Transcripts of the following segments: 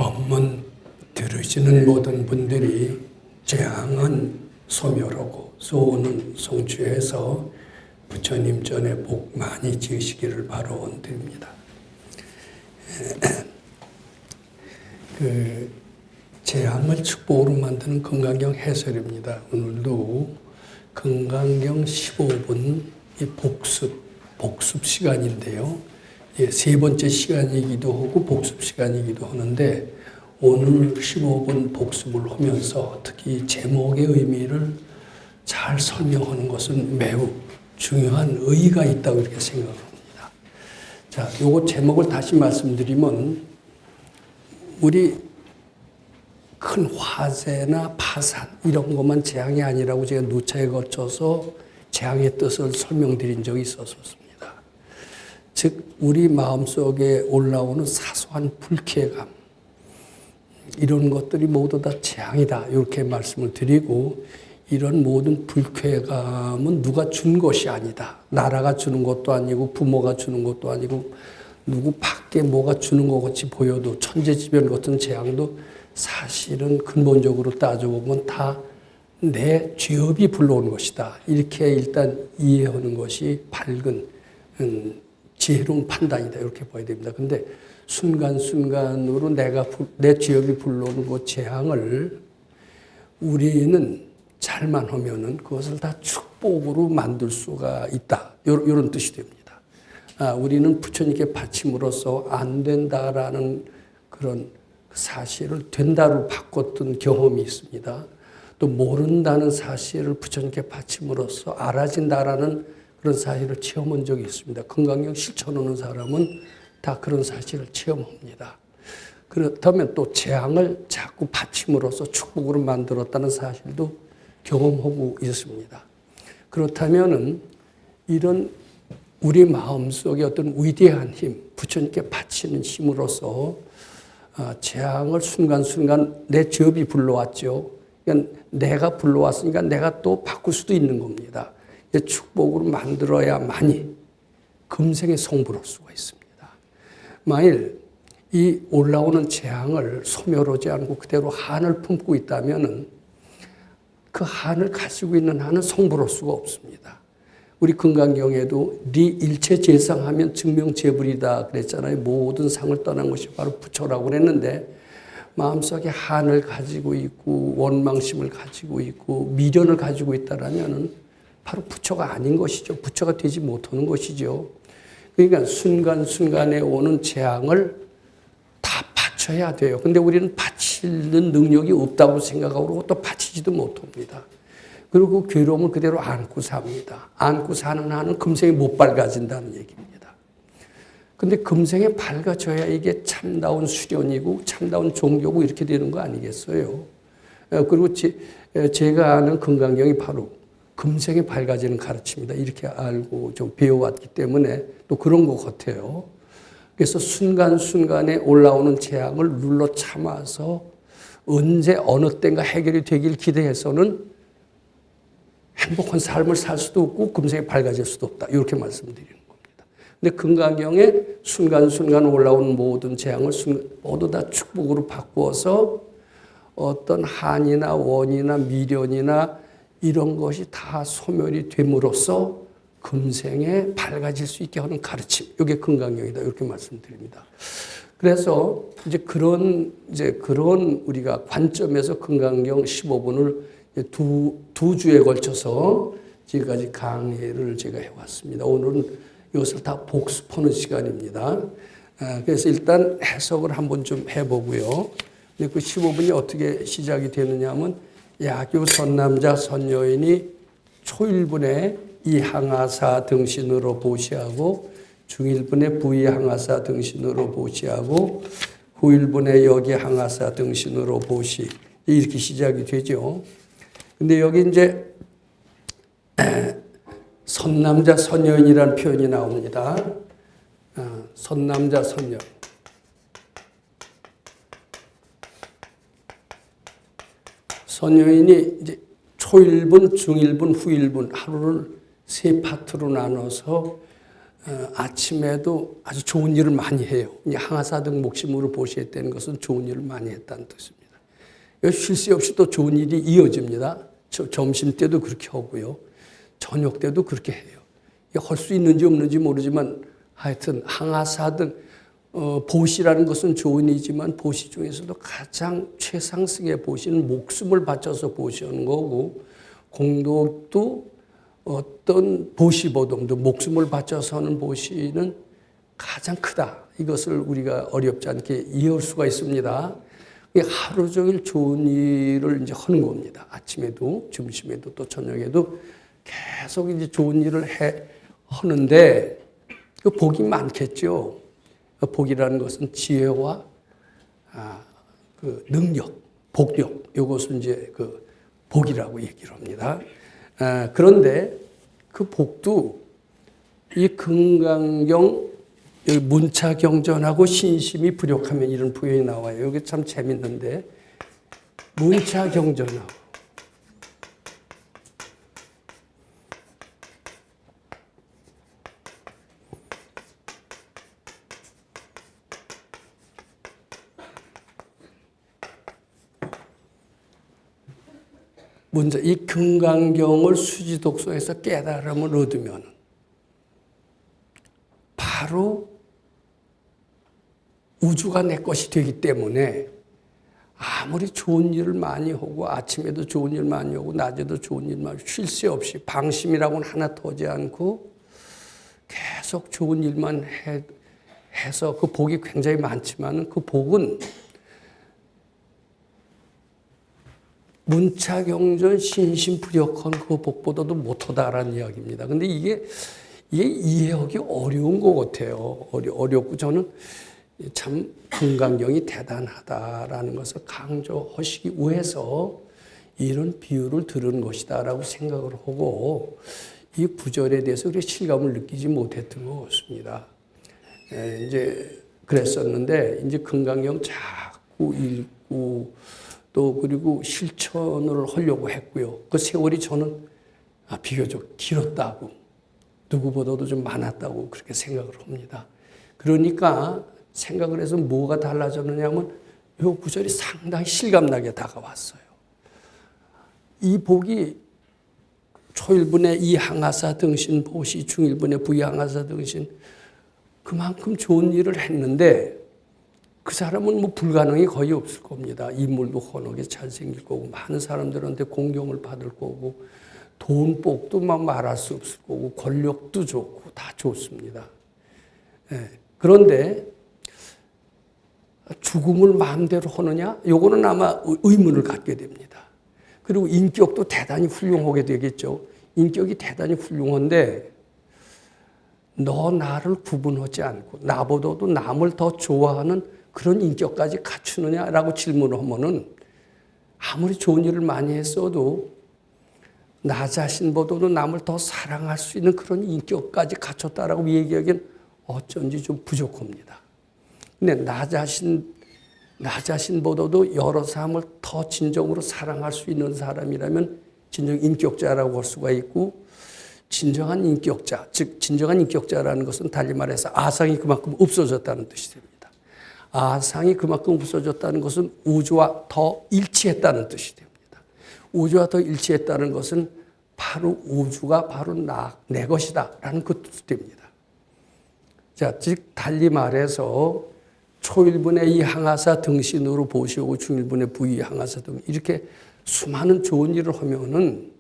법문 들으시는 모든 분들이 재앙은 소멸하고 소원은 성취해서 부처님 전에 복 많이 지으시기를 바라드립니다. 재앙을 축복으로 만드는 금강경 해설입니다. 오늘도 금강경 15분 복습 시간인데요. 세 번째 시간이기도 하고 복습 시간이기도 하는데 오늘 15분 복습을 하면서 특히 제목의 의미를 잘 설명하는 것은 매우 중요한 의의가 있다고 이렇게 생각합니다. 자, 요거 제목을 다시 말씀드리면 우리 큰 화재나 파산 이런 것만 재앙이 아니라고 제가 누차에 거쳐서 재앙의 뜻을 설명드린 적이 있었습니다. 즉 우리 마음속에 올라오는 사소한 불쾌감 이런 것들이 모두 다 재앙이다 이렇게 말씀을 드리고 이런 모든 불쾌감은 누가 준 것이 아니다. 나라가 주는 것도 아니고 부모가 주는 것도 아니고 누구 밖에 뭐가 주는 것 같이 보여도 천재지변 같은 재앙도 사실은 근본적으로 따져보면 다 내 죄업이 불러온 것이다. 이렇게 일단 이해하는 것이 밝은 지혜로운 판단이다. 이렇게 봐야 됩니다. 근데 순간순간으로 내 죄업이 불러오는 그 재앙을 우리는 잘만 하면은 그것을 다 축복으로 만들 수가 있다. 이런 뜻이 됩니다. 우리는 부처님께 바침으로써 안 된다라는 그런 사실을 된다로 바꿨던 경험이 있습니다. 또 모른다는 사실을 부처님께 바침으로써 알아진다라는 그런 사실을 체험한 적이 있습니다. 금강경 실천하는 사람은 다 그런 사실을 체험합니다. 그렇다면 또 재앙을 자꾸 바침으로써 축복으로 만들었다는 사실도 경험하고 있습니다. 그렇다면은 이런 우리 마음속에 어떤 위대한 힘, 부처님께 바치는 힘으로써 재앙을 순간순간 내 죄업이 불러왔죠. 그러니까 내가 불러왔으니까 내가 또 바꿀 수도 있는 겁니다. 축복으로 만들어야만이 금생에 성불할 수가 있습니다. 만일 이 올라오는 재앙을 소멸하지 않고 그대로 한을 품고 있다면은 그 한을 가지고 있는 한은 성불할 수가 없습니다. 우리 금강경에도 네 일체 재상하면 증명재불이다 그랬잖아요. 모든 상을 떠난 것이 바로 부처라고 그랬는데 마음속에 한을 가지고 있고 원망심을 가지고 있고 미련을 가지고 있다라면은 바로 부처가 아닌 것이죠. 부처가 되지 못하는 것이죠. 그러니까 순간순간에 오는 재앙을 다 바쳐야 돼요. 근데 우리는 바치는 능력이 없다고 생각하고 또 바치지도 못합니다. 그리고 괴로움을 그대로 안고 삽니다. 안고 사는 한은 금생에 못 밝아진다는 얘기입니다. 근데 금생에 밝아져야 이게 참다운 수련이고 참다운 종교고 이렇게 되는 거 아니겠어요? 그리고 제가 아는 금강경이 바로 금생에 밝아지는 가르침이다. 이렇게 알고 좀 배워왔기 때문에 또 그런 것 같아요. 그래서 순간순간에 올라오는 재앙을 눌러 참아서 언제 어느 때인가 해결이 되길 기대해서는 행복한 삶을 살 수도 없고 금생에 밝아질 수도 없다. 이렇게 말씀드리는 겁니다. 근데 금강경에 순간순간 올라오는 모든 재앙을 모두 다 축복으로 바꾸어서 어떤 한이나 원이나 미련이나 이런 것이 다 소멸이 됨으로써 금생에 밝아질 수 있게 하는 가르침. 이게 금강경이다. 이렇게 말씀드립니다. 그래서 그런 우리가 관점에서 금강경 15분을 두 주에 걸쳐서 지금까지 강의를 제가 해왔습니다. 오늘은 이것을 다 복습하는 시간입니다. 그래서 일단 해석을 한번 좀 해보고요. 근데 그 15분이 어떻게 시작이 되느냐 하면 야교 선남자 선여인이 초일분에 이항하사 등신으로 보시하고 중일분에 부이항하사 등신으로 보시하고 후일분에 여기항하사 등신으로 보시 이렇게 시작이 되죠. 근데 여기 이제 선남자 선여인이라는 표현이 나옵니다. 선남자 선여. 선여인이 이제 초일분, 중일분, 후일분 하루를 세 파트로 나눠서 아침에도 아주 좋은 일을 많이 해요. 항아사 등 목심으로 보시했다는 것은 좋은 일을 많이 했다는 뜻입니다. 쉴 새 없이 또 좋은 일이 이어집니다. 점심 때도 그렇게 하고요. 저녁 때도 그렇게 해요. 할 수 있는지 없는지 모르지만 하여튼 항아사 등 보시라는 것은 좋은 일이지만 보시 중에서도 가장 최상승의 보시는 목숨을 바쳐서 보시하는 거고, 공덕도 어떤 보시보다도 목숨을 바쳐서 하는 보시는 가장 크다. 이것을 우리가 어렵지 않게 이해할 수가 있습니다. 하루 종일 좋은 일을 이제 하는 겁니다. 아침에도, 점심에도, 또 저녁에도 계속 이제 좋은 일을 하는데, 그 복이 많겠죠. 복이라는 것은 지혜와 그 능력, 복력, 이것을 이제 그 복이라고 얘기를 합니다. 그런데 그 복도 이 금강경, 여기 문차경전하고 신심이 부력하면 이런 표현이 나와요. 여기 참 재밌는데, 문차경전하고 이 금강경을 수지독서에서 깨달음을 얻으면 바로 우주가 내 것이 되기 때문에 아무리 좋은 일을 많이 하고 아침에도 좋은 일 많이 하고 낮에도 좋은 일 많이 쉴 새 없이 방심이라고는 하나 터지 않고 계속 좋은 일만 해서 그 복이 굉장히 많지만 그 복은 문차경전 신심부력한 그 복보다도 못하다라는 이야기입니다. 근데 이게 이해하기 어려운 것 같아요. 어렵고 저는 참 금강경이 대단하다라는 것을 강조하시기 위해서 이런 비유를 들은 것이다라고 생각을 하고 이 구절에 대해서 그렇게 실감을 느끼지 못했던 것 같습니다. 이제 그랬었는데 이제 금강경 자꾸 읽고 또 그리고 실천을 하려고 했고요. 그 세월이 저는 비교적 길었다고, 누구보다도 좀 많았다고 그렇게 생각을 합니다. 그러니까 생각을 해서 뭐가 달라졌느냐 하면 이 구절이 상당히 실감나게 다가왔어요. 이 복이 초일분의 이 항아사 등신 보시, 중일분의 부양하사 등신, 그만큼 좋은 일을 했는데 그 사람은 뭐 불가능이 거의 없을 겁니다. 인물도 헌하게 잘생길 거고 많은 사람들한테 공경을 받을 거고 돈 복도 막 말할 수 없을 거고 권력도 좋고 다 좋습니다. 그런데 죽음을 마음대로 하느냐? 요거는 아마 의문을 갖게 됩니다. 그리고 인격도 대단히 훌륭하게 되겠죠. 인격이 대단히 훌륭한데 너 나를 구분하지 않고 나보다도 남을 더 좋아하는 그런 인격까지 갖추느냐라고 질문을 하면은 아무리 좋은 일을 많이 했어도 나 자신보다도 남을 더 사랑할 수 있는 그런 인격까지 갖췄다라고 얘기하기엔 어쩐지 좀 부족합니다. 근데 나 자신보다도 여러 사람을 더 진정으로 사랑할 수 있는 사람이라면 진정 인격자라고 할 수가 있고, 진정한 인격자, 즉 진정한 인격자라는 것은 달리 말해서 아상이 그만큼 없어졌다는 뜻이 됩니다. 아상이 그만큼 없어졌다는 것은 우주와 더 일치했다는 뜻이 됩니다. 우주와 더 일치했다는 것은 바로 우주가 바로 내 것이다라는 그 뜻이 됩니다. 자, 즉 달리 말해서 초일분의 이 항아사 등신으로 보시고 중일분의 부위 항아사 등 이렇게 수많은 좋은 일을 하면은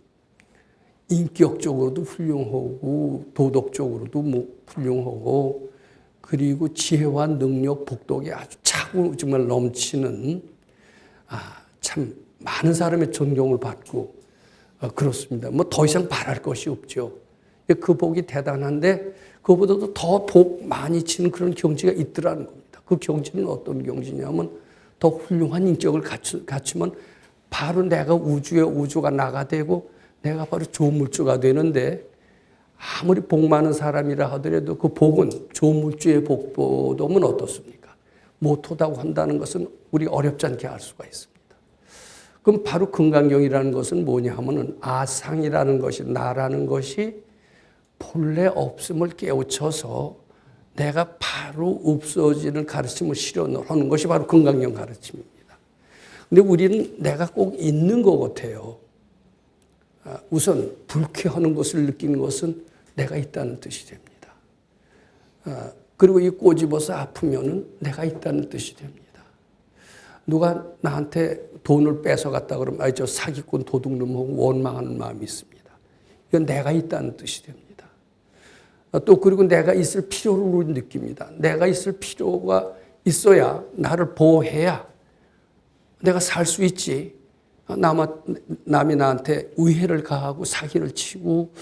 인격적으로도 훌륭하고 도덕적으로도 훌륭하고 그리고 지혜와 능력, 복덕이 아주 차고 정말 넘치는 참 많은 사람의 존경을 받고 그렇습니다. 뭐 더 이상 바랄 것이 없죠. 그 복이 대단한데 그보다도 더 복 많이 치는 그런 경지가 있더라는 겁니다. 그 경지는 어떤 경지냐면 더 훌륭한 인격을 갖추면 바로 내가 우주가 나가 되고 내가 바로 좋은 물주가 되는데 아무리 복 많은 사람이라 하더라도 그 복은 좋은 물주의 복보다는 어떻습니까? 못하다고 한다는 것은 우리 어렵지 않게 알 수가 있습니다. 그럼 바로 금강경이라는 것은 뭐냐 하면은 아상이라는 것이 나라는 것이 본래 없음을 깨우쳐서 내가 바로 없어지는 가르침을 실현하는 것이 바로 건강경 가르침입니다. 근데 우리는 내가 꼭 있는 것 같아요. 우선 불쾌하는 것을 느끼는 것은 내가 있다는 뜻이 됩니다. 그리고 이 꼬집어서 아프면은 내가 있다는 뜻이 됩니다. 누가 나한테 돈을 뺏어갔다 그러면 저 사기꾼 도둑놈하고 원망하는 마음이 있습니다. 이건 내가 있다는 뜻이 됩니다. 또 그리고 내가 있을 필요를 느낍니다. 내가 있을 필요가 있어야 나를 보호해야 내가 살 수 있지. 남이 나한테 의해를 가하고 사기를 치고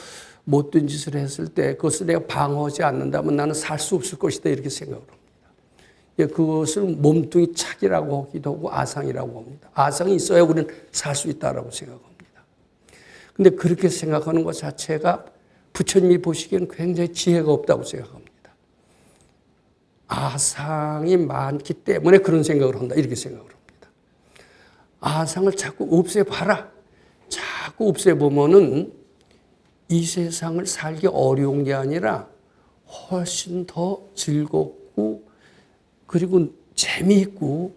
못된 짓을 했을 때 그것을 내가 방어하지 않는다면 나는 살 수 없을 것이다 이렇게 생각을 합니다. 그것을 몸뚱이 착이라고 하기도 하고 아상이라고 합니다. 아상이 있어야 우리는 살 수 있다라고 생각합니다. 그런데 그렇게 생각하는 것 자체가 부처님이 보시기에는 굉장히 지혜가 없다고 생각합니다. 아상이 많기 때문에 그런 생각을 한다 이렇게 생각을 합니다. 아상을 자꾸 없애봐라. 자꾸 없애보면은 이 세상을 살기 어려운 게 아니라 훨씬 더 즐겁고 그리고 재미있고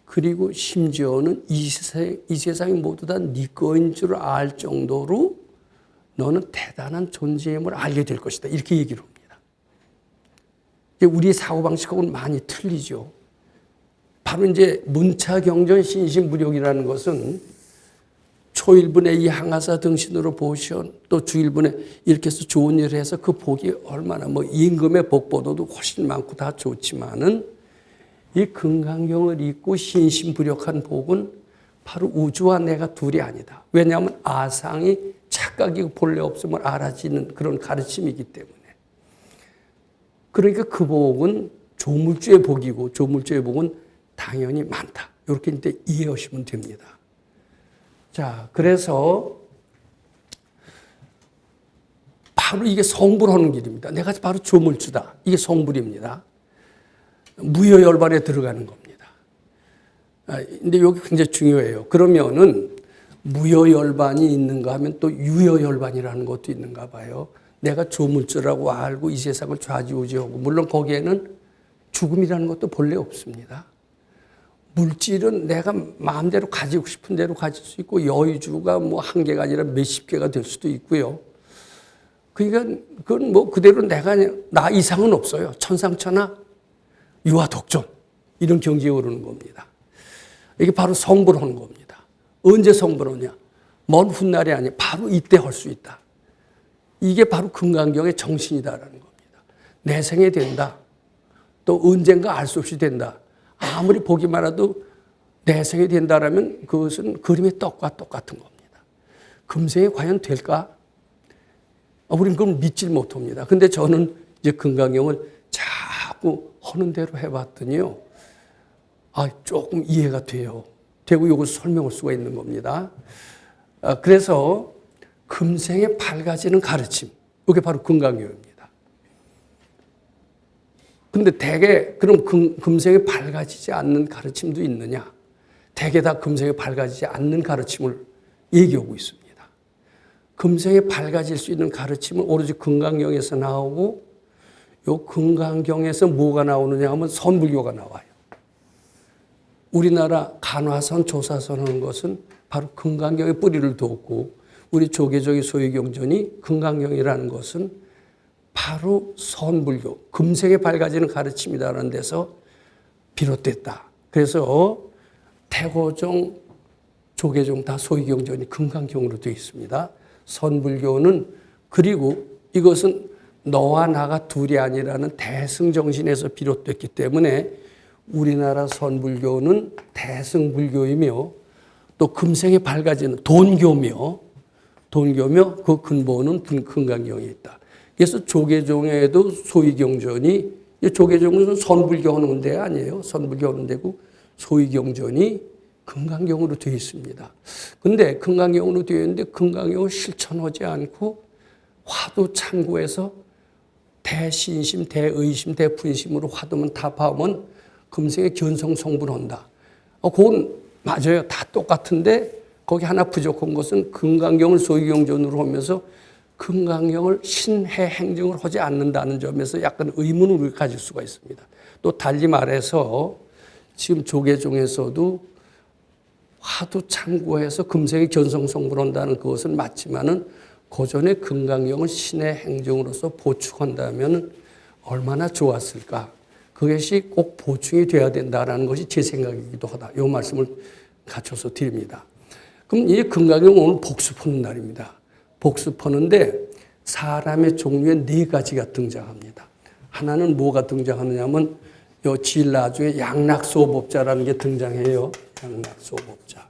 그리고 심지어는 이 세상이 모두 다 네 거인 줄 알 정도로 너는 대단한 존재임을 알게 될 것이다. 이렇게 얘기를 합니다. 우리의 사고방식하고는 많이 틀리죠. 바로 이제 문차경전 신신무력이라는 것은 초일분의 이 항아사 등신으로 보시오 또 주일분에 이렇게 해서 좋은 일을 해서 그 복이 얼마나 임금의 복보다도 훨씬 많고 다 좋지만은 이 금강경을 읽고 신신무력한 복은 바로 우주와 내가 둘이 아니다. 왜냐하면 아상이 착각이고 본래 없음을 알아지는 그런 가르침이기 때문에. 그러니까 그 복은 조물주의 복이고 조물주의 복은 당연히 많다. 이렇게 이제 이해하시면 됩니다. 자, 그래서 바로 이게 성불하는 길입니다. 내가 바로 조물주다. 이게 성불입니다. 무여열반에 들어가는 겁니다. 근데 여기 굉장히 중요해요. 그러면은 무여열반이 있는가 하면 또 유여열반이라는 것도 있는가 봐요. 내가 조물주라고 알고 이 세상을 좌지우지하고 물론 거기에는 죽음이라는 것도 본래 없습니다. 물질은 내가 마음대로 가지고 싶은 대로 가질 수 있고 여의주가 한 개가 아니라 몇십 개가 될 수도 있고요. 그러니까 그건 그대로 나 이상은 없어요. 천상천하 유아독존 이런 경지에 오르는 겁니다. 이게 바로 성불하는 겁니다. 언제 성불하냐? 먼 훗날이 아니야. 바로 이때 할 수 있다. 이게 바로 금강경의 정신이다라는 겁니다. 내생에 된다. 또 언젠가 알 수 없이 된다. 아무리 보기만 해도 내생이 된다라면 그것은 그림의 떡과 똑같은 겁니다. 금생이 과연 될까? 우리는 그걸 믿질 못합니다. 근데 저는 이제 금강경을 자꾸 하는 대로 해봤더니요. 조금 이해가 돼요. 되고 이걸 설명할 수가 있는 겁니다. 그래서 금생에 밝아지는 가르침. 이게 바로 금강경입니다. 근데 대개 그럼 금생에 밝아지지 않는 가르침도 있느냐? 대개 다 금생에 밝아지지 않는 가르침을 얘기하고 있습니다. 금생에 밝아질 수 있는 가르침은 오로지 금강경에서 나오고 요 금강경에서 뭐가 나오느냐 하면 선불교가 나와요. 우리나라 간화선, 조사선 하는 것은 바로 금강경의 뿌리를 두었고 우리 조계종의 소유경전이 금강경이라는 것은 바로 선불교, 금생에 밝아지는 가르침이라는 데서 비롯됐다. 그래서 태고종, 조계종 다 소유경전이 금강경으로 되어 있습니다. 선불교는 그리고 이것은 너와 나가 둘이 아니라는 대승정신에서 비롯됐기 때문에 우리나라 선불교는 대승불교이며 또 금생에 밝아지는 돈교며 그 근본은 금강경에 있다. 그래서 조계종에도 소위경전이 조계종은 선불교 하는 데 아니에요. 선불교 하는 데고 소위경전이 금강경으로 되어 있습니다. 그런데 금강경으로 되어 있는데 금강경을 실천하지 않고 화두 참고해서 대신심, 대의심, 대분심으로 화두만 답하면 금생에 견성성불한다. 그건 맞아요. 다 똑같은데 거기 하나 부족한 것은 금강경을 소위경전으로 하면서 건강경을 신해 행정을 하지 않는다는 점에서 약간 의문을 가질 수가 있습니다. 또 달리 말해서 지금 조계 중에서도 화두 참고해서 금생의 견성성불 한다는 그것은 맞지만은 고전의 건강경을 신의 행정으로서 보충한다면 얼마나 좋았을까. 그것이 꼭 보충이 돼야 된다는 것이 제 생각이기도 하다. 이 말씀을 갖춰서 드립니다. 그럼 이 건강경 오늘 복습하는 날입니다. 복습하는데 사람의 종류에 4가지가 등장합니다. 하나는 뭐가 등장하느냐면 요 진라중에 양락소법자라는 게 등장해요. 양락소법자.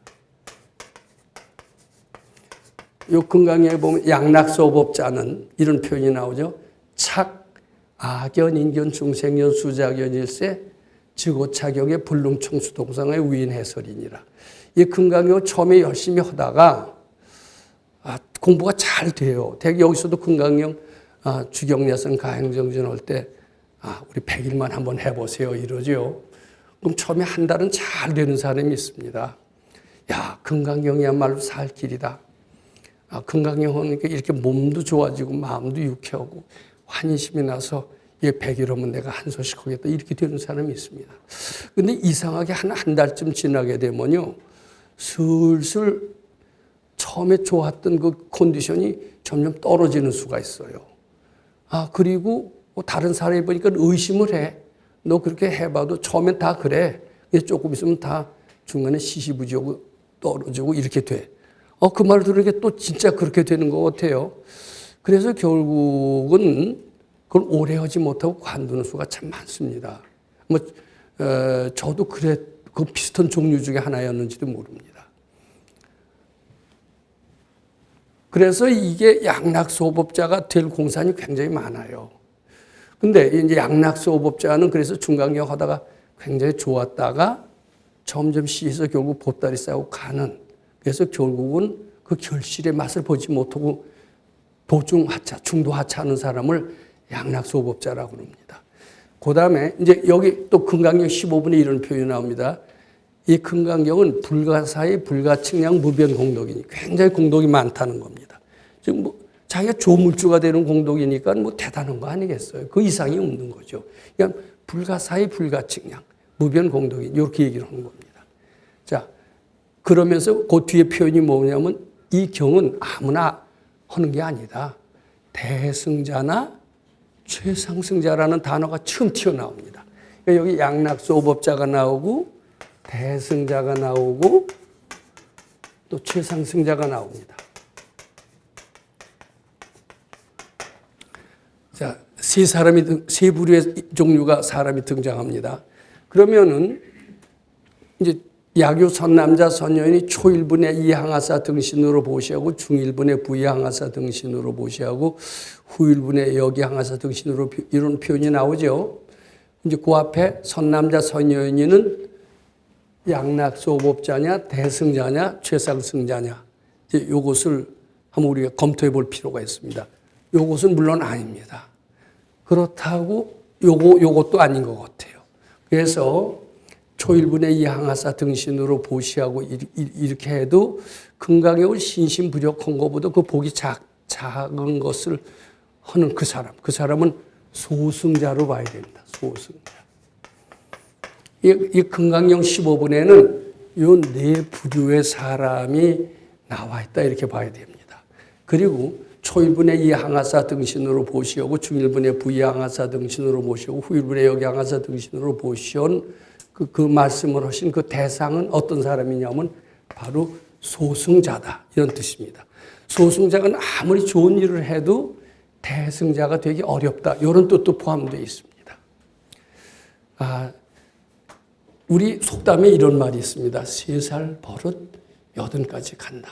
요 건강에 보면 양락소법자는 이런 표현이 나오죠. 착, 악연, 인견, 중생연, 수작연일세, 즉오차격의 불능청수동상의 위인해설이니라. 이 건강경 처음에 열심히 하다가 공부가 잘 돼요. 대개 여기서도 건강경 주경야선 가행정진 할 때 우리 100일만 한번 해보세요 이러죠. 그럼 처음에 한 달은 잘 되는 사람이 있습니다. 야, 건강경이야말로 살 길이다. 건강경 하니까 이렇게 몸도 좋아지고 마음도 유쾌하고 환희심이 나서 얘 100일 하면 내가 한 소식 하겠다 이렇게 되는 사람이 있습니다. 근데 이상하게 한 달쯤 지나게 되면요. 슬슬 처음에 좋았던 그 컨디션이 점점 떨어지는 수가 있어요. 그리고 다른 사람이 보니까 의심을 해. 너 그렇게 해봐도 처음엔 다 그래. 조금 있으면 다 중간에 시시부지하고 떨어지고 이렇게 돼. 그 말을 들으니까 또 진짜 그렇게 되는 것 같아요. 그래서 결국은 그걸 오래 하지 못하고 관두는 수가 참 많습니다. 저도 그 비슷한 종류 중에 하나였는지도 모릅니다. 그래서 이게 양락소법자가 될 공산이 굉장히 많아요. 근데 이제 양락소법자는 그래서 중간경 하다가 굉장히 좋았다가 점점 시해서 결국 보따리 싸고 가는. 그래서 결국은 그 결실의 맛을 보지 못하고 도중하차, 중도하차하는 사람을 양락소법자라고 합니다. 그 다음에 이제 여기 또 건강경 15분에 이런 표현이 나옵니다. 이 건강경은 불가사의 불가측량 무변공덕이니 굉장히 공덕이 많다는 겁니다. 지금 자기가 조물주가 되는 공덕이니까 대단한 거 아니겠어요? 그 이상이 없는 거죠. 그러니까 불가사의 불가측량 무변공덕이 이렇게 얘기를 하는 겁니다. 자, 그러면서 그 뒤에 표현이 뭐냐면 이 경은 아무나 하는 게 아니다. 대승자나 최상승자라는 단어가 처음 튀어나옵니다. 그러니까 여기 양락소법자가 나오고 대승자가 나오고 또 최상승자가 나옵니다. 자, 세 부류의 종류가 사람이 등장합니다. 그러면은 이제 야교 선남자 선녀인이 초일분의 이항하사 등신으로 보시하고 중일분의 부이항하사 등신으로 보시하고 후일분의 여기항하사 등신으로 이런 표현이 나오죠. 이제 그 앞에 선남자 선녀인은 양락소법자냐 대승자냐 최상승자냐 이제 요것을 한번 우리가 검토해 볼 필요가 있습니다. 요것은 물론 아닙니다. 그렇다고 요것도 아닌 것 같아요. 그래서 초일분의 이항하사 등신으로 보시하고 이렇게 해도 건강에 신신부족한 것보다 그 복이 작은 것을 하는 그 사람은 소승자로 봐야 됩니다. 소승자. 이 건강경 15분에는 이 4부류의 사람이 나와 있다 이렇게 봐야 됩니다. 그리고 초일분의 이항하사 등신으로 보시하고 중일분의 부이항하사 등신으로 보시하고 후일분의 여기항하사 등신으로 보시온 그 말씀을 하신 그 대상은 어떤 사람이냐면 바로 소승자다 이런 뜻입니다. 소승자가 아무리 좋은 일을 해도 대승자가 되기 어렵다 이런 뜻도 포함되어 있습니다. 우리 속담에 이런 말이 있습니다. 3살 버릇 80까지 간다.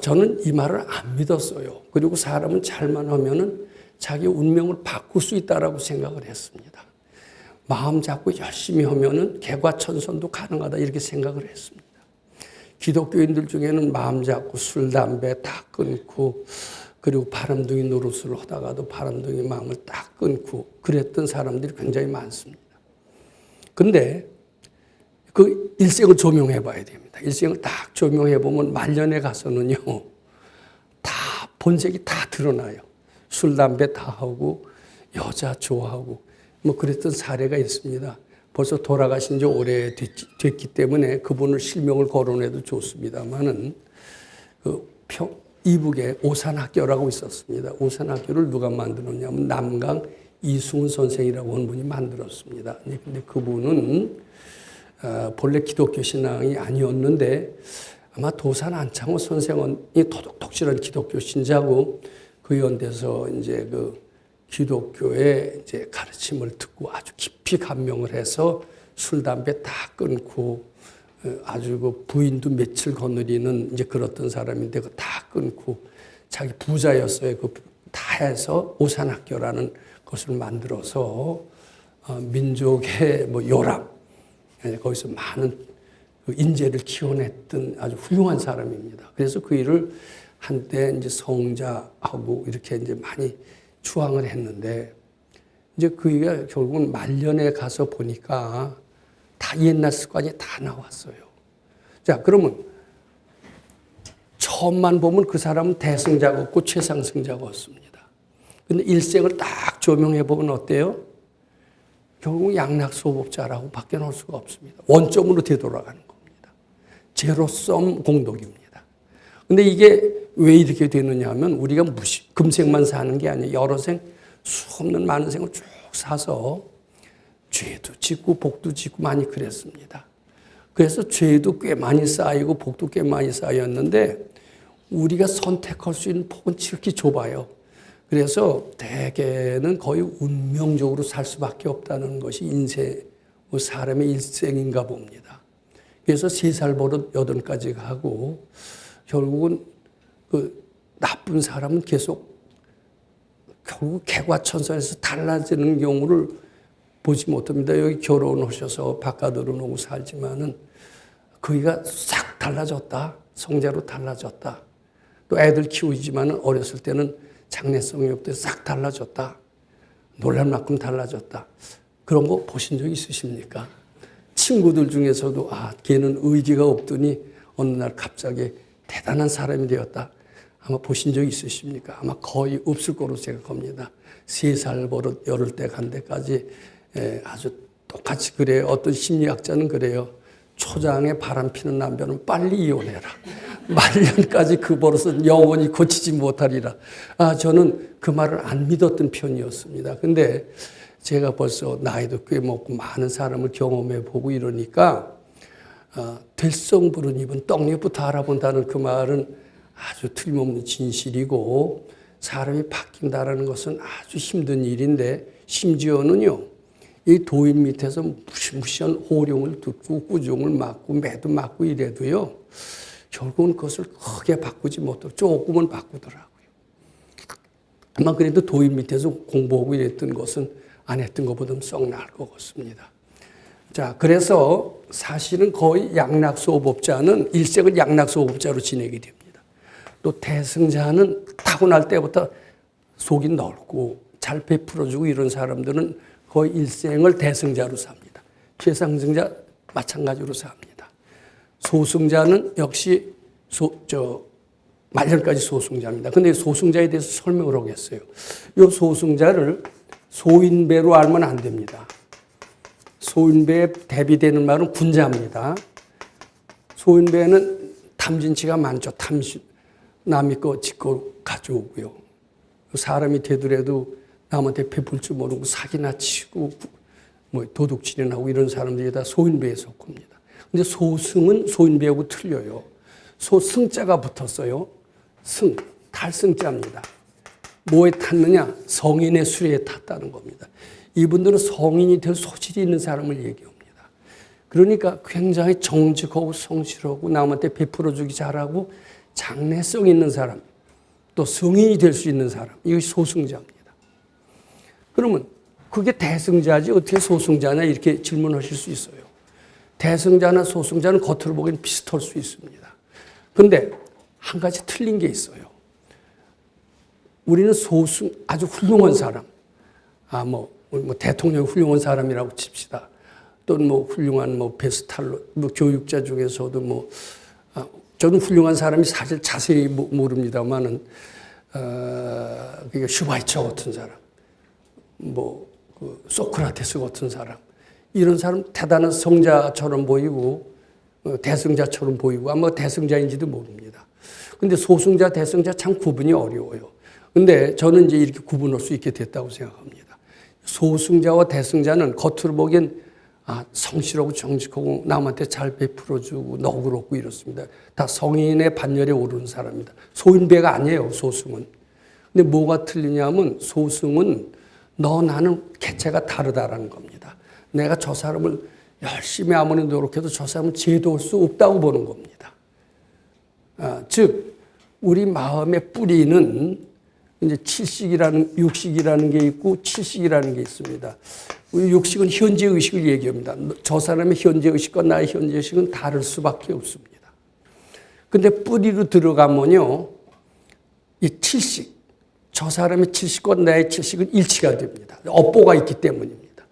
저는 이 말을 안 믿었어요. 그리고 사람은 잘만 하면은 자기 운명을 바꿀 수 있다라고 생각을 했습니다. 마음 잡고 열심히 하면은 개과천선도 가능하다 이렇게 생각을 했습니다. 기독교인들 중에는 마음 잡고 술, 담배 다 끊고 그리고 바람둥이 노릇을 하다가도 바람둥이 마음을 딱 끊고 그랬던 사람들이 굉장히 많습니다. 근데 그 일생을 조명해 봐야 됩니다. 일생을 딱 조명해 보면 말년에 가서는요, 다 본색이 다 드러나요. 술, 담배 다 하고 여자 좋아하고 뭐 그랬던 사례가 있습니다. 벌써 돌아가신 지 오래됐기 때문에 그분을 실명을 거론해도 좋습니다만은 이북에 오산학교라고 있었습니다. 오산학교를 누가 만들었냐면 남강 이승훈 선생이라고 하는 분이 만들었습니다. 근데 그분은 본래 기독교 신앙이 아니었는데 아마 도산 안창호 선생이 도덕실한 기독교 신자고 그 연대에서 이제 그 기독교의 이제 가르침을 듣고 아주 깊이 감명을 해서 술, 담배 다 끊고 아주 그 부인도 며칠 거느리는 이제 그렇던 사람인데 그 다 끊고 자기 부자였어요. 그 다 해서 오산학교라는 것을 만들어서 민족의 뭐 요람 거기서 많은 인재를 키워냈던 아주 훌륭한 사람입니다. 그래서 그 일을 한때 이제 성자하고 이렇게 이제 많이 추앙을 했는데 이제 그가 결국은 말년에 가서 보니까 다 옛날 습관이 다 나왔어요. 자, 그러면 처음만 보면 그 사람은 대승자가 없고 최상승자가 없습니다. 근데 일생을 딱 조명해 보면 어때요? 결국 양락소법자라고 밖에 놓을 수가 없습니다. 원점으로 되돌아가는 겁니다. 제로섬 공덕입니다. 근데 이게 왜 이렇게 되느냐 하면 우리가 금생만 사는 게 아니에요. 여러 생, 수없는 많은 생을 쭉 사서 죄도 짓고 복도 짓고 많이 그랬습니다. 그래서 죄도 꽤 많이 쌓이고 복도 꽤 많이 쌓였는데 우리가 선택할 수 있는 폭은 지극히 좁아요. 그래서 대개는 거의 운명적으로 살 수밖에 없다는 것이 사람의 일생인가 봅니다. 그래서 3살 버릇 8가지 하고 결국은 그 나쁜 사람은 계속 결국 개과천선에서 달라지는 경우를 보지 못합니다. 여기 결혼하셔서 바깥으로 놓고 살지만은 그이가 싹 달라졌다. 성자로 달라졌다. 또 애들 키우지만은 어렸을 때는 장래성이 없대 싹 달라졌다. 놀랄 만큼 달라졌다. 그런 거 보신 적 있으십니까? 친구들 중에서도 걔는 의지가 없더니 어느 날 갑자기 대단한 사람이 되었다. 아마 보신 적 있으십니까? 아마 거의 없을 거로 생각합니다. 3살 버릇 10대 간 데까지 아주 똑같이 그래요. 어떤 심리학자는 그래요. 초장에 바람 피는 남편은 빨리 이혼해라. 말년까지 그 버릇은 영원히 고치지 못하리라. 저는 그 말을 안 믿었던 편이었습니다. 근데 제가 벌써 나이도 꽤 먹고 많은 사람을 경험해 보고 이러니까 될성부른 떡잎부터 알아본다는 그 말은 아주 틀림없는 진실이고 사람이 바뀐다는 것은 아주 힘든 일인데 심지어는요. 이 도인 밑에서 무시무시한 호령을 듣고 꾸중을 맞고 매도 맞고 이래도요. 결국은 그것을 크게 바꾸지 못하고 조금은 바꾸더라고요. 아마 그래도 도인 밑에서 공부하고 이랬던 것은 안 했던 것보다는 썩 나을 것 같습니다. 자, 그래서 사실은 거의 양락소법자는 일생을 양락소법자로 지내게 됩니다. 또 대승자는 타고날 때부터 속이 넓고 잘 베풀어주고 이런 사람들은 거의 일생을 대승자로 삽니다. 최상승자 마찬가지로 삽니다. 소승자는 역시 말년까지 소승자입니다. 근데 소승자에 대해서 설명을 하겠어요. 이 소승자를 소인배로 알면 안 됩니다. 소인배에 대비되는 말은 군자입니다. 소인배는 탐진치가 많죠. 남이 거 짓고 가져오고요. 사람이 되더라도 남한테 베풀 줄 모르고 사기나 치고 도둑질이나 하고 이런 사람들이 다 소인배에 속합니다. 근데 소승은 소인배하고 틀려요. 소승자가 붙었어요. 승, 탈승자입니다. 뭐에 탔느냐? 성인의 수레에 탔다는 겁니다. 이분들은 성인이 될 소질이 있는 사람을 얘기합니다. 그러니까 굉장히 정직하고 성실하고 남한테 베풀어주기 잘하고 장래성 있는 사람, 또 성인이 될 수 있는 사람, 이것이 소승자입니다. 그러면 그게 대승자지 어떻게 소승자냐 이렇게 질문하실 수 있어요. 대승자나 소승자는 겉으로 보기엔 비슷할 수 있습니다. 그런데 한 가지 틀린 게 있어요. 우리는 아주 훌륭한 사람, 대통령이 훌륭한 사람이라고 칩시다. 또는 훌륭한 베스탈로, 교육자 중에서도 저는 훌륭한 사람이 사실 자세히 모릅니다만은 그러니까 슈바이처 같은 사람, 소크라테스 같은 사람, 이런 사람 대단한 성자처럼 보이고 대승자처럼 보이고 아마 대승자인지도 모릅니다. 근데 소승자, 대승자 참 구분이 어려워요. 근데 저는 이제 이렇게 구분할 수 있게 됐다고 생각합니다. 소승자와 대승자는 겉으로 보기엔 성실하고 정직하고 남한테 잘 베풀어주고 너그럽고 이렇습니다. 다 성인의 반열에 오르는 사람입니다. 소인배가 아니에요, 소승은. 근데 뭐가 틀리냐면 소승은 너 나는 개체가 다르다라는 겁니다. 내가 저 사람을 열심히 아무리 노력해도 저 사람을 제도할 수 없다고 보는 겁니다. 즉 우리 마음의 뿌리는 이제 육식이라는 게 있고 칠식이라는 게 있습니다. 우리 육식은 현재 의식을 얘기합니다. 저 사람의 현재 의식과 나의 현재 의식은 다를 수밖에 없습니다. 근데 뿌리로 들어가면요, 이 칠식, 저 사람의 칠식과 나의 칠식은 일치가 됩니다. 업보가 있기 때문입니다.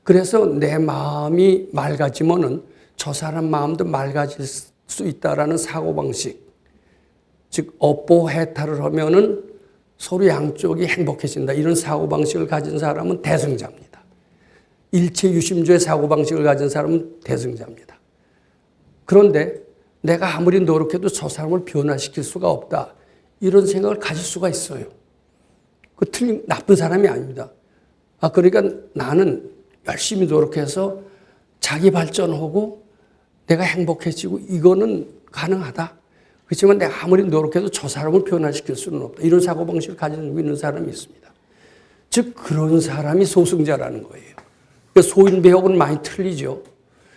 그래서 내 마음이 맑아지면은 저 사람 마음도 맑아질 수 있다라는 사고방식, 즉 업보 해탈을 하면은 서로 양쪽이 행복해진다. 이런 사고방식을 가진 사람은 대승자입니다. 일체 유심조의 사고방식을 가진 사람은 대승자입니다. 그런데 내가 아무리 노력해도 저 사람을 변화시킬 수가 없다. 이런 생각을 가질 수가 있어요. 그 틀린 나쁜 사람이 아닙니다. 그러니까 나는 열심히 노력해서 자기 발전하고 내가 행복해지고 이거는 가능하다. 그렇지만 내가 아무리 노력해도 저 사람을 변화시킬 수는 없다. 이런 사고방식을 가지고 있는 사람이 있습니다. 즉 그런 사람이 소승자라는 거예요. 소인배하고는 많이 틀리죠.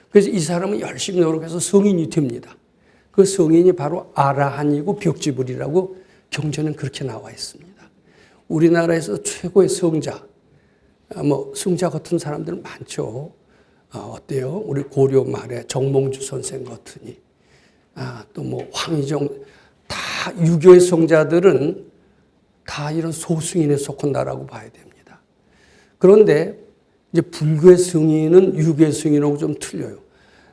그래서 이 사람은 열심히 노력해서 성인이 됩니다. 그 성인이 바로 아라한이고 벽지불이라고 경전은 그렇게 나와 있습니다. 우리나라에서 최고의 성자, 승자 같은 사람들은 많죠. 어때요? 우리 고려 말에 정몽주 선생 같으니, 또 황희정, 다 유교의 성자들은 다 이런 소승인에 속한다라고 봐야 됩니다. 그런데 이제 불교의 승인은 유교의 승인하고 좀 틀려요.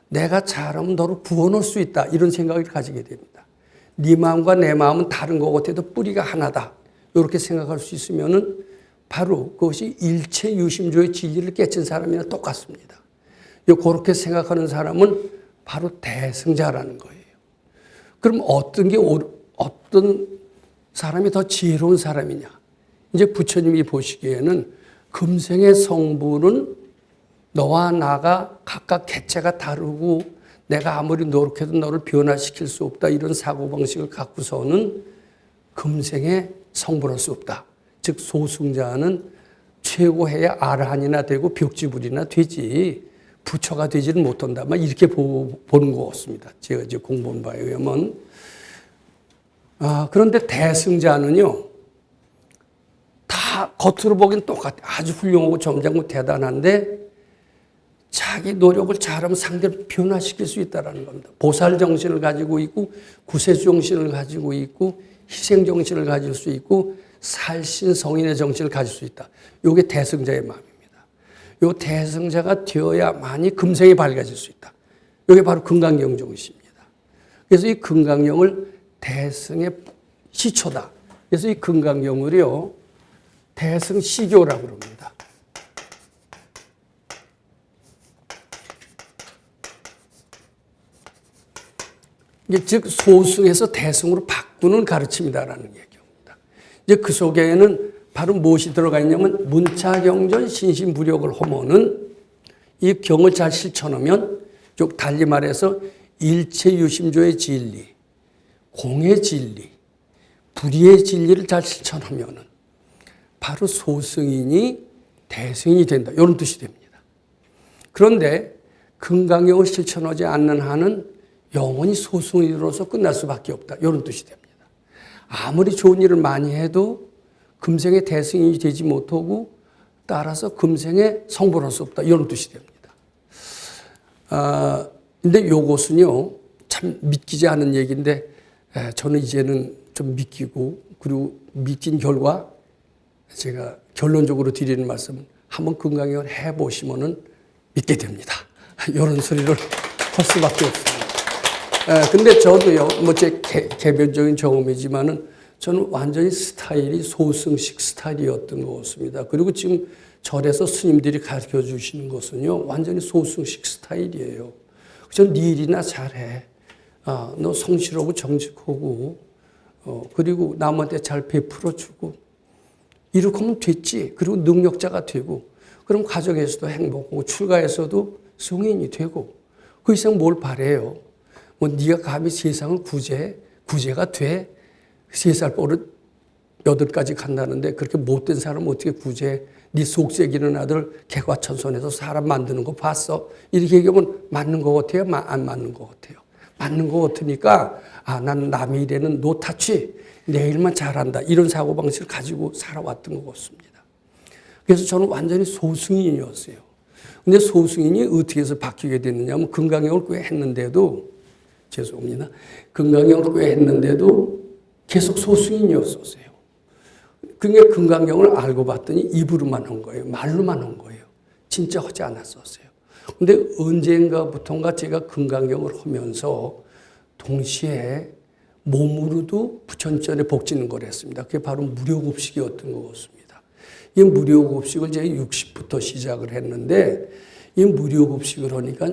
내가 잘하면 너를 구원할 수 있다. 이런 생각을 가지게 됩니다. 네 마음과 내 마음은 다른 것 같아도 뿌리가 하나다. 이렇게 생각할 수 있으면은 바로 그것이 일체 유심조의 진리를 깨친 사람이랑 똑같습니다. 그렇게 생각하는 사람은 바로 대승자라는 거예요. 그럼 어떤 사람이 더 지혜로운 사람이냐? 이제 부처님이 보시기에는 금생의 성부는 너와 나가 각각 개체가 다르고 내가 아무리 노력해도 너를 변화시킬 수 없다. 이런 사고방식을 갖고서는 금생의 성부할 수 없다. 즉 소승자는 최고해야 아라한이나 되고 벽지불이나 되지 부처가 되지는 못한다. 이렇게 보는 것 같습니다. 제가 이제 공부한 바에 의하면. 그런데 대승자는요, 다 겉으로 보기엔 똑같아. 아주 훌륭하고 점잖고 대단한데 자기 노력을 잘하면 상대를 변화시킬 수 있다는 겁니다. 보살 정신을 가지고 있고 구세주 정신을 가지고 있고 희생 정신을 가질 수 있고 살신 성인의 정신을 가질 수 있다. 이게 대승자의 마음입니다. 이 대승자가 되어야만이 금생이 밝아질 수 있다. 이게 바로 금강경 정신입니다. 그래서 이 금강경을 대승의 시초다. 그래서 이 금강경을요, 대승시교라고 그럽니다. 이게 즉 소승에서 대승으로 바꾸는 가르침이다라는 얘기입니다. 이제 그 속에는 바로 무엇이 들어가 있냐면 문차경전 신신부력을 하면은 이 경을 잘 실천하면, 즉 달리 말해서 일체 유심조의 진리, 공의 진리, 불의의 진리를 잘 실천하면은 바로 소승인이 대승이 된다. 이런 뜻이 됩니다. 그런데 금강경을 실천하지 않는 한은 영원히 소승인으로서 끝날 수밖에 없다. 이런 뜻이 됩니다. 아무리 좋은 일을 많이 해도 금생의 대승인이 되지 못하고 따라서 금생의 성불할 수 없다. 이런 뜻이 됩니다. 근데 요것은요, 참 믿기지 않은 얘기인데, 저는 이제는 좀 믿기고, 그리고 믿긴 결과, 제가 결론적으로 드리는 말씀은 한번 금강경을 해보시면은 믿게 됩니다. 이런 소리를 할 수밖에 없습니다. 근데 저도요, 제 개별적인 경험이지만은 저는 완전히 스타일이 소승식 스타일이었던 것 같습니다. 그리고 지금 절에서 스님들이 가르쳐 주시는 것은요, 완전히 소승식 스타일이에요. 전 네 일이나 잘해. 너 성실하고 정직하고, 그리고 남한테 잘 베풀어주고, 이렇게 하면 됐지. 그리고 능력자가 되고, 그럼 가정에서도 행복하고, 출가에서도 성인이 되고, 그 이상 뭘 바래요? 뭐 네가 감히 세상을 구제가 돼? 3살 버릇 8까지 간다는데 그렇게 못된 사람 어떻게 구제해? 네 속색이는 아들 개과천선해서 사람 만드는 거 봤어? 이렇게 얘기하면 맞는 것 같아요? 안 맞는 것 같아요? 맞는 것 같으니까 난 남의 일에는 노타치, 내 일만 잘한다. 이런 사고방식을 가지고 살아왔던 것 같습니다. 그래서 저는 완전히 소승인이었어요. 근데 소승인이 어떻게 해서 바뀌게 됐느냐 하면 금강경을 꽤 했는데도 죄송합니다. 금강경을 꽤 했는데도 계속 소승인이었었어요. 그러니까 금강경을 알고 봤더니 입으로만 한 거예요. 말로만 한 거예요. 진짜 하지 않았었어요. 근데 언젠가부터인가 제가 금강경을 하면서 동시에 몸으로도 부처님전에 복지는 걸 했습니다. 그게 바로 무료급식이었던 것 같습니다. 이 무료급식을 제가 60부터 시작을 했는데 이 무료급식을 하니까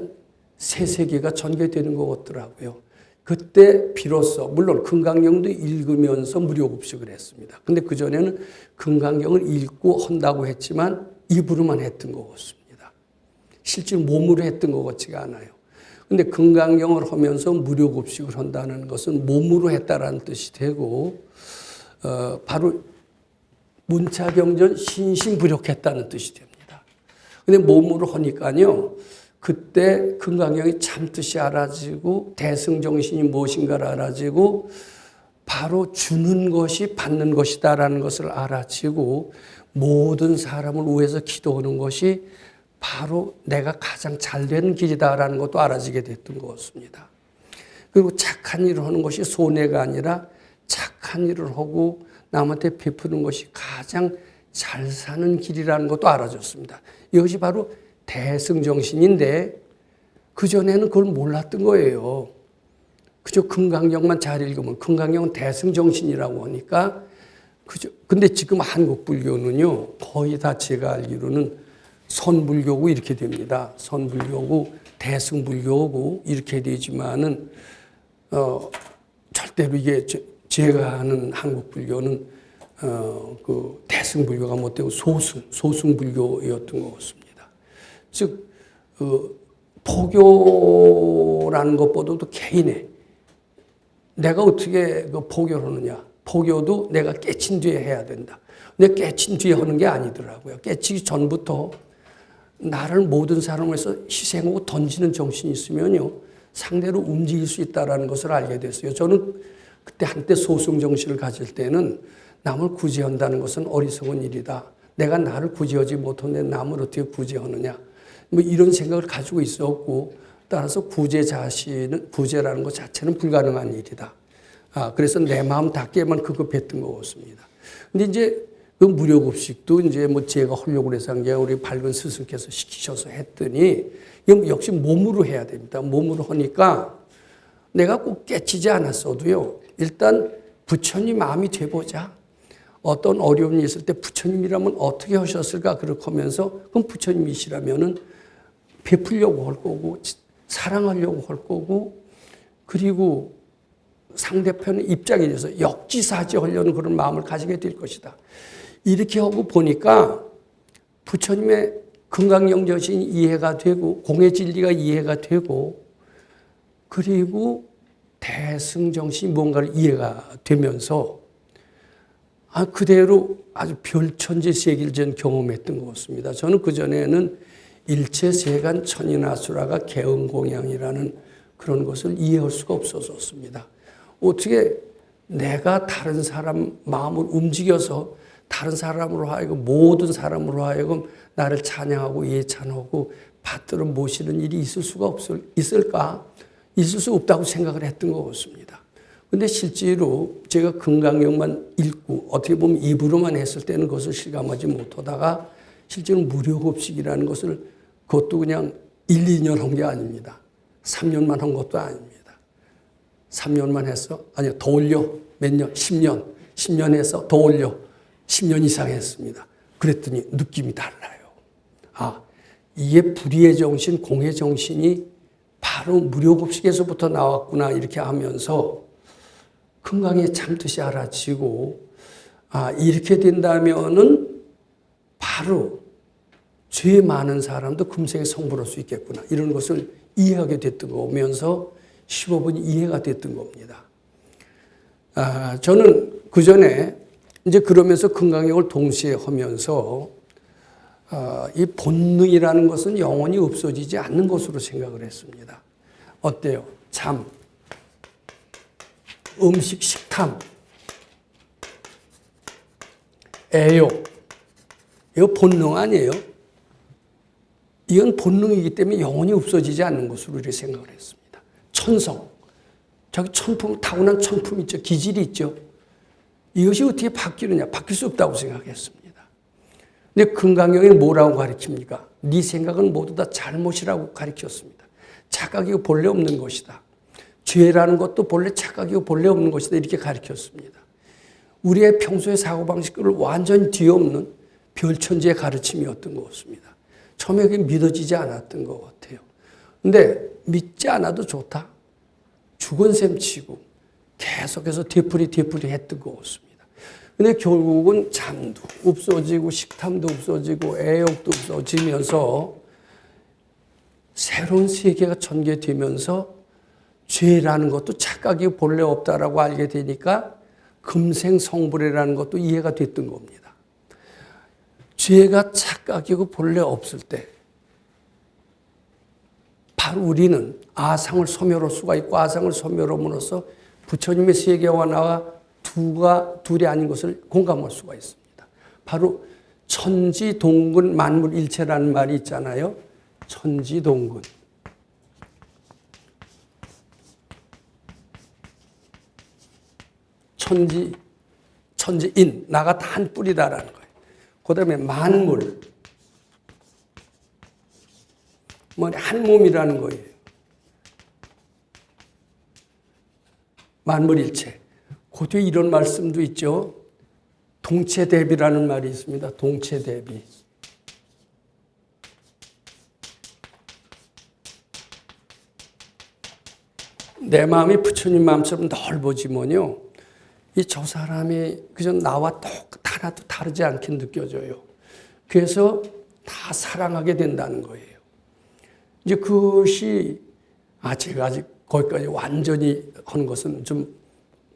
새 세계가 전개되는 것 같더라고요. 그때 비로소 물론 금강경도 읽으면서 무료급식을 했습니다. 근데 그전에는 금강경을 읽고 한다고 했지만 입으로만 했던 것 같습니다. 실제로 몸으로 했던 것 같지가 않아요. 근데 금강경을 하면서 무료급식을 한다는 것은 몸으로 했다라는 뜻이 되고 바로 문차경전 신신부력했다는 뜻이 됩니다. 근데 몸으로 하니까요. 그때 금강경이 참뜻이 알아지고 대승정신이 무엇인가를 알아지고 바로 주는 것이 받는 것이다라는 것을 알아지고 모든 사람을 위해서 기도하는 것이 바로 내가 가장 잘되는 길이다라는 것도 알아지게 됐던 것 같습니다. 그리고 착한 일을 하는 것이 손해가 아니라 착한 일을 하고 남한테 베푸는 것이 가장 잘 사는 길이라는 것도 알아졌습니다. 이것이 바로 대승정신인데 그전에는 그걸 몰랐던 거예요. 그저 금강경만 잘 읽으면 금강경은 대승정신이라고 하니까 그저 근데 지금 한국 불교는요 거의 다 제가 알기로는 선불교고 이렇게 됩니다. 선불교고 대승불교고 이렇게 되지만은 절대로 이게 제가 아는 한국 불교는 그 대승불교가 못 되고 소승불교였던 것 같습니다. 즉 포교라는 것보다도 개인의 내가 어떻게 그 포교를 하느냐. 포교도 내가 깨친 뒤에 해야 된다. 근데 깨친 뒤에 하는 게 아니더라고요. 깨치기 전부터 나를 모든 사람을 위해서 희생하고 던지는 정신이 있으면요. 상대로 움직일 수 있다는 것을 알게 됐어요. 저는 그때 한때 소승정신을 가질 때는 남을 구제한다는 것은 어리석은 일이다. 내가 나를 구제하지 못하는데 남을 어떻게 구제하느냐. 뭐 이런 생각을 가지고 있었고 따라서 구제라는 것 자체는 불가능한 일이다. 그래서 내 마음 닿게만 급급했던 것 같습니다. 근데 이제 그 무료급식도 이제 뭐 제가 하려고 그래서 한 게 우리 밝은 스승께서 시키셔서 했더니 역시 몸으로 해야 됩니다. 몸으로 하니까 내가 꼭 깨치지 않았어도요. 일단 부처님 마음이 돼보자. 어떤 어려움이 있을 때 부처님이라면 어떻게 하셨을까 그렇게 하면서 그럼 부처님이시라면은 베풀려고 할 거고 사랑하려고 할 거고 그리고 상대편의 입장에 대해서 역지사지하려는 그런 마음을 가지게 될 것이다. 이렇게 하고 보니까 부처님의 금강경전이 이해가 되고 공의 진리가 이해가 되고 그리고 대승정신이 뭔가를 이해가 되면서 그대로 아주 별천지세계를 전 경험했던 것 같습니다. 저는 그전에는 일체세간 천인아수라가 개음공양이라는 그런 것을 이해할 수가 없었습니다. 어떻게 내가 다른 사람 마음을 움직여서 다른 사람으로 하여금 모든 사람으로 하여금 나를 찬양하고 예찬하고 받들어 모시는 일이 있을까? 있을 수 없다고 생각을 했던 것 같습니다. 근데 실제로 제가 금강경만 읽고 어떻게 보면 입으로만 했을 때는 그것을 실감하지 못하다가 실제로 무료급식이라는 것을 그것도 그냥 1, 2년 한 게 아닙니다. 3년만 한 것도 아닙니다. 3년만 했어? 아니요, 더 올려. 몇 년? 10년. 10년 해서 더 올려. 10년 이상 했습니다. 그랬더니 느낌이 달라요. 아, 이게 불의의 정신, 공의 정신이 바로 무료급식에서부터 나왔구나 이렇게 하면서 금강에 참듯이 알아지고, 아, 이렇게 된다면은 바로 죄 많은 사람도 금생에 성불할 수 있겠구나 이런 것을 이해하게 됐던 거면서 15분이 이해가 됐던 겁니다. 아, 저는 그 전에 이제 그러면서 금강경을 동시에 하면서 이 본능이라는 것은 영원히 없어지지 않는 것으로 생각을 했습니다. 어때요? 잠, 음식, 식탐, 애욕, 이거 본능 아니에요? 이건 본능이기 때문에 영원히 없어지지 않는 것으로 이렇게 생각을 했습니다. 천성, 저기 천품, 타고난 천품 있죠. 기질이 있죠. 이것이 어떻게 바뀌느냐? 바뀔 수 없다고 생각했습니다. 근데 금강경에는 뭐라고 가르칩니까? 네 생각은 모두 다 잘못이라고 가르쳤습니다. 착각이고 본래 없는 것이다. 죄라는 것도 본래 착각이고 본래 없는 것이다. 이렇게 가르쳤습니다. 우리의 평소의 사고방식을 완전히 뒤엎는 별천지의 가르침이었던 것 같습니다. 처음에 그게 믿어지지 않았던 것 같아요. 근데 믿지 않아도 좋다. 죽은 셈 치고 계속해서 되풀이 했던 것 같습니다. 근데 결국은 잠도 없어지고 식탐도 없어지고 애욕도 없어지면서 새로운 세계가 전개되면서 죄라는 것도 착각이 본래 없다라고 알게 되니까 금생성불이라는 것도 이해가 됐던 겁니다. 죄가 착각이고 본래 없을 때 바로 우리는 아상을 소멸할 수가 있고 아상을 소멸함으로써 부처님의 세계와 나와 둘이 아닌 것을 공감할 수가 있습니다. 바로 천지동군 만물일체라는 말이 있잖아요. 천지동군. 천지인, 나가 다 한 뿌리다라는 거예요. 그 다음에 만물, 한 몸이라는 거예요. 만물일체. 그 뒤에 이런 말씀도 있죠. 동체대비라는 말이 있습니다. 동체대비. 내 마음이 부처님 마음처럼 넓어지면요. 저 사람이 그저 나와 하나도 다르지 않게 느껴져요. 그래서 다 사랑하게 된다는 거예요. 이제 그것이 제가 아직 거기까지 완전히 한 것은 좀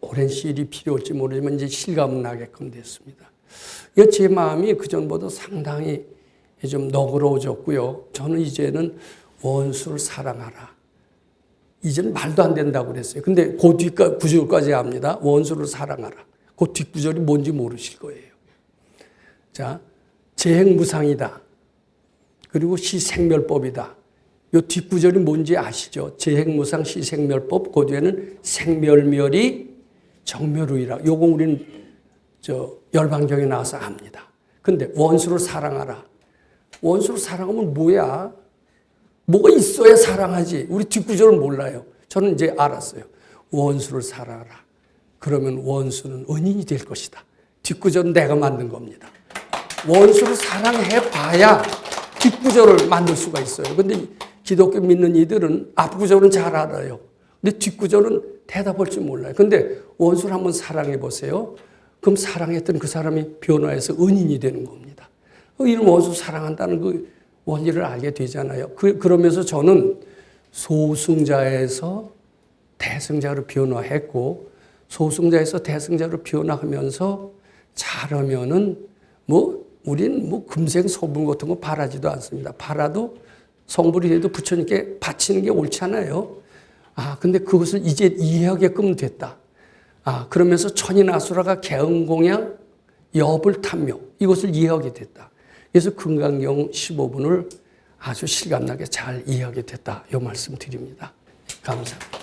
오랜 시일이 필요할지 모르지만 이제 실감은 나게끔 됐습니다. 제 마음이 그전보다 상당히 좀 너그러워졌고요. 저는 이제는 원수를 사랑하라. 이제는 말도 안 된다고 그랬어요. 근데 그 뒷구절까지 합니다. 원수를 사랑하라. 그 뒷구절이 뭔지 모르실 거예요. 자, 재행무상이다. 그리고 시생멸법이다. 이 뒷구절이 뭔지 아시죠? 재행무상 시생멸법, 그 뒤에는 생멸멸이 정멸우이라. 요거 우리는 열반경에 나와서 압니다. 근데 원수를 사랑하라. 원수를 사랑하면 뭐야? 뭐가 있어야 사랑하지. 우리 뒷구절은 몰라요. 저는 이제 알았어요. 원수를 사랑하라. 그러면 원수는 은인이 될 것이다. 뒷구절은 내가 만든 겁니다. 원수를 사랑해봐야 뒷구절을 만들 수가 있어요. 근데 기독교 믿는 이들은 앞구절은 잘 알아요. 근데 뒷구절은 대답할 줄 몰라요. 근데 원수를 한번 사랑해 보세요. 그럼 사랑했던 그 사람이 변화해서 은인이 되는 겁니다. 이런 원수 사랑한다는 그 원리를 알게 되잖아요. 그러면서 저는 소승자에서 대승자로 변화했고, 소승자에서 대승자로 변화하면서 잘하면은 우리는 금생 소불 같은 거 바라지도 않습니다. 바라도 성불이 돼도 부처님께 바치는 게 옳잖아요. 근데 그것을 이제 이해하게끔 됐다. 그러면서 천인아수라가 개응공양, 여불탐묘 이것을 이해하게 됐다. 그래서 금강경 15분을 아주 실감나게 잘 이해하게 됐다. 이 말씀 드립니다. 감사합니다.